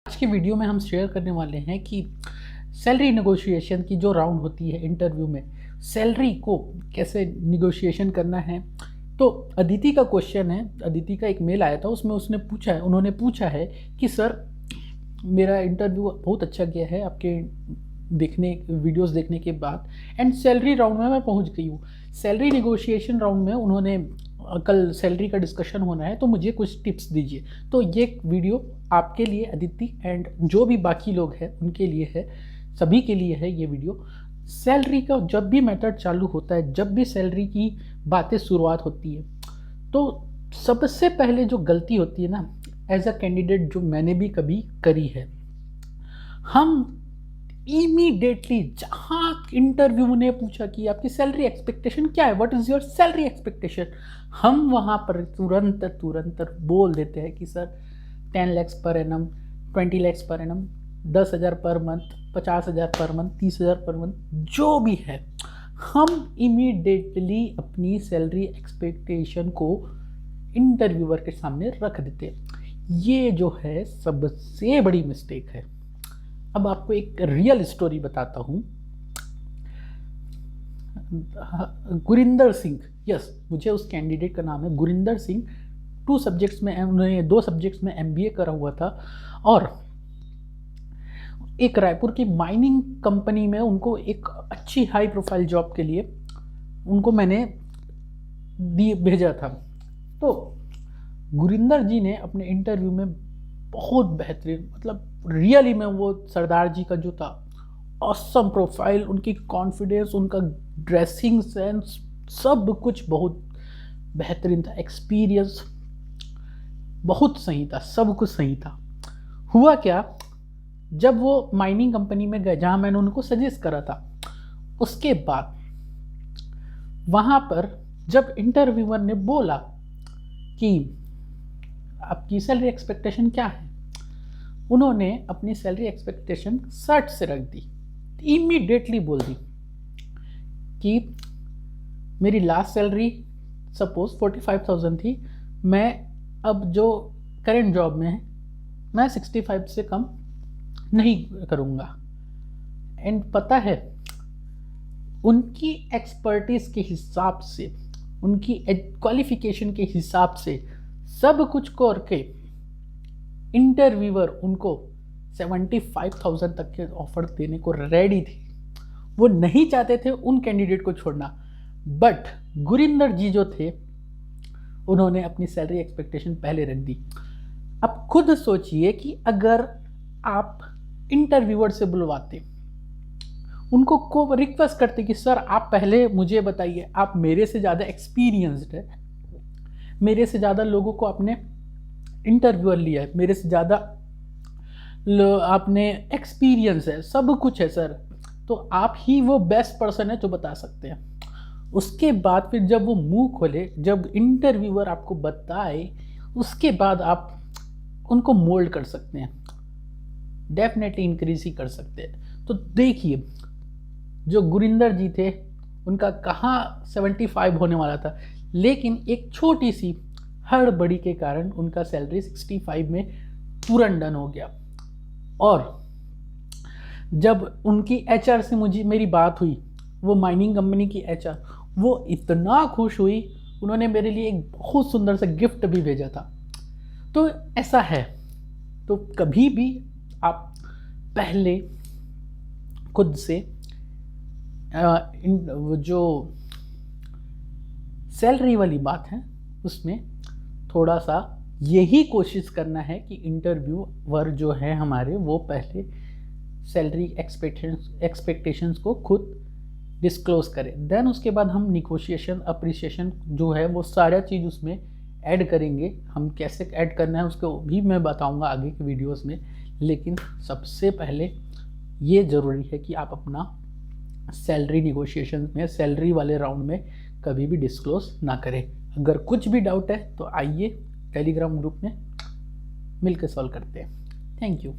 आज की वीडियो में हम शेयर करने वाले हैं कि सैलरी नेगोशिएशन की जो राउंड होती है इंटरव्यू में, सैलरी को कैसे नेगोशिएशन करना है। तो अदिति का क्वेश्चन है, अदिति का एक मेल आया था, उसमें उन्होंने पूछा है कि सर मेरा इंटरव्यू बहुत अच्छा गया है आपके वीडियोस देखने के बाद, एंड सैलरी राउंड में मैं पहुंच गई हूँ। सैलरी नेगोशिएशन राउंड में उन्होंने कल सैलरी का डिस्कशन होना है, तो मुझे कुछ टिप्स दीजिए। तो ये वीडियो आपके लिए अदिति एंड जो भी बाकी लोग हैं उनके लिए है, सभी के लिए है ये वीडियो। सैलरी का जब भी मैटर चालू होता है, जब भी सैलरी की बातें शुरुआत होती है, तो सबसे पहले जो गलती होती है ना, एज अ कैंडिडेट जो मैंने भी कभी करी है, हम इमीडिएटली जहाँ इंटरव्यू ने पूछा कि आपकी सैलरी एक्सपेक्टेशन क्या है, what is your salary expectation, हम वहाँ पर तुरंत बोल देते हैं कि sir 10 lakhs per annum, 20 lakhs per annum, 10,000 per month, 50,000 per month, 30,000 per month, जो भी है हम इमीडिएटली अपनी सैलरी एक्सपेक्टेशन को इंटरव्यूअर के सामने रख देते हैं। ये जो है सबसे बड़ी मिस्टेक है। अब आपको एक रियल स्टोरी बताता हूँ। गुरिंदर सिंह, यस, मुझे उस कैंडिडेट का नाम है गुरिंदर सिंह। 2 सब्जेक्ट्स में, उन्होंने 2 सब्जेक्ट्स में MBA करा हुआ था, और एक रायपुर की माइनिंग कंपनी में उनको एक अच्छी हाई प्रोफाइल जॉब के लिए उनको मैंने भेजा था। तो गुरिंदर जी ने अपने इंटरव्यू में बहुत बेहतरीन, मतलब रियली में वो सरदार जी का जो था, ऑसम प्रोफाइल, उनकी कॉन्फिडेंस, उनका ड्रेसिंग सेंस, सब कुछ बहुत बेहतरीन था, एक्सपीरियंस बहुत सही था, सब कुछ सही था। हुआ क्या, जब वो माइनिंग कंपनी में गए जहाँ मैंने उनको सजेस्ट करा था, उसके बाद वहाँ पर जब इंटरव्यूअर ने बोला कि आपकी सैलरी एक्सपेक्टेशन क्या है, उन्होंने अपनी सैलरी एक्सपेक्टेशन 60 से रख दी। इमीडिएटली बोल दी कि मेरी लास्ट सैलरी सपोज 45,000 थी, मैं अब जो करंट जॉब में है मैं 65 से कम नहीं करूँगा। एंड पता है, उनकी एक्सपर्टीज के हिसाब से, उनकी क्वालिफिकेशन के हिसाब से सब कुछ करके इंटरव्यूअर उनको 75,000 तक के ऑफर देने को रेडी थे। वो नहीं चाहते थे उन कैंडिडेट को छोड़ना, बट गुरिंदर जी जो थे उन्होंने अपनी सैलरी एक्सपेक्टेशन पहले रख दी। अब खुद सोचिए कि अगर आप इंटरव्यूअर से बुलवाते, उनको को रिक्वेस्ट करते कि सर आप पहले मुझे बताइए, आप मेरे से ज़्यादा एक्सपीरियंस्ड है, मेरे से ज़्यादा लोगों को आपने इंटरव्यूअर लिया है, मेरे से ज़्यादा आपने एक्सपीरियंस है, सब कुछ है सर, तो आप ही वो बेस्ट पर्सन है जो बता सकते हैं। उसके बाद फिर जब वो मुंह खोले, जब इंटरव्यूअर आपको बताए, उसके बाद आप उनको मोल्ड कर सकते हैं, डेफिनेटली इंक्रीज ही कर सकते हैं। तो देखिए, जो गुरिंदर जी थे उनका कहाँ 75 होने वाला था, लेकिन एक छोटी सी हड़बड़ी के कारण उनका सैलरी 65 में तुरंत डन हो गया। और जब उनकी HR से मेरी बात हुई, वो माइनिंग कंपनी की HR, वो इतना खुश हुई, उन्होंने मेरे लिए एक बहुत सुंदर सा गिफ्ट भी भेजा था। तो ऐसा है, तो कभी भी आप पहले खुद से जो सैलरी वाली बात है उसमें थोड़ा सा यही कोशिश करना है कि इंटरव्यूअर जो है हमारे, वो पहले सैलरी एक्सपेक्टेशंस को खुद डिस्क्लोज करें, देन उसके बाद हम निगोशिएशन, अप्रिसिएशन जो है वो सारा चीज़ उसमें ऐड करेंगे। हम कैसे ऐड करना है उसको भी मैं बताऊंगा आगे के वीडियोस में, लेकिन सबसे पहले ये ज़रूरी है कि आप अपना सैलरी निगोशिएशन में, सैलरी वाले राउंड में कभी भी डिस्क्लोज ना करें। अगर कुछ भी डाउट है तो आइए टेलीग्राम ग्रुप में मिलकर सॉल्व करते हैं। Thank you.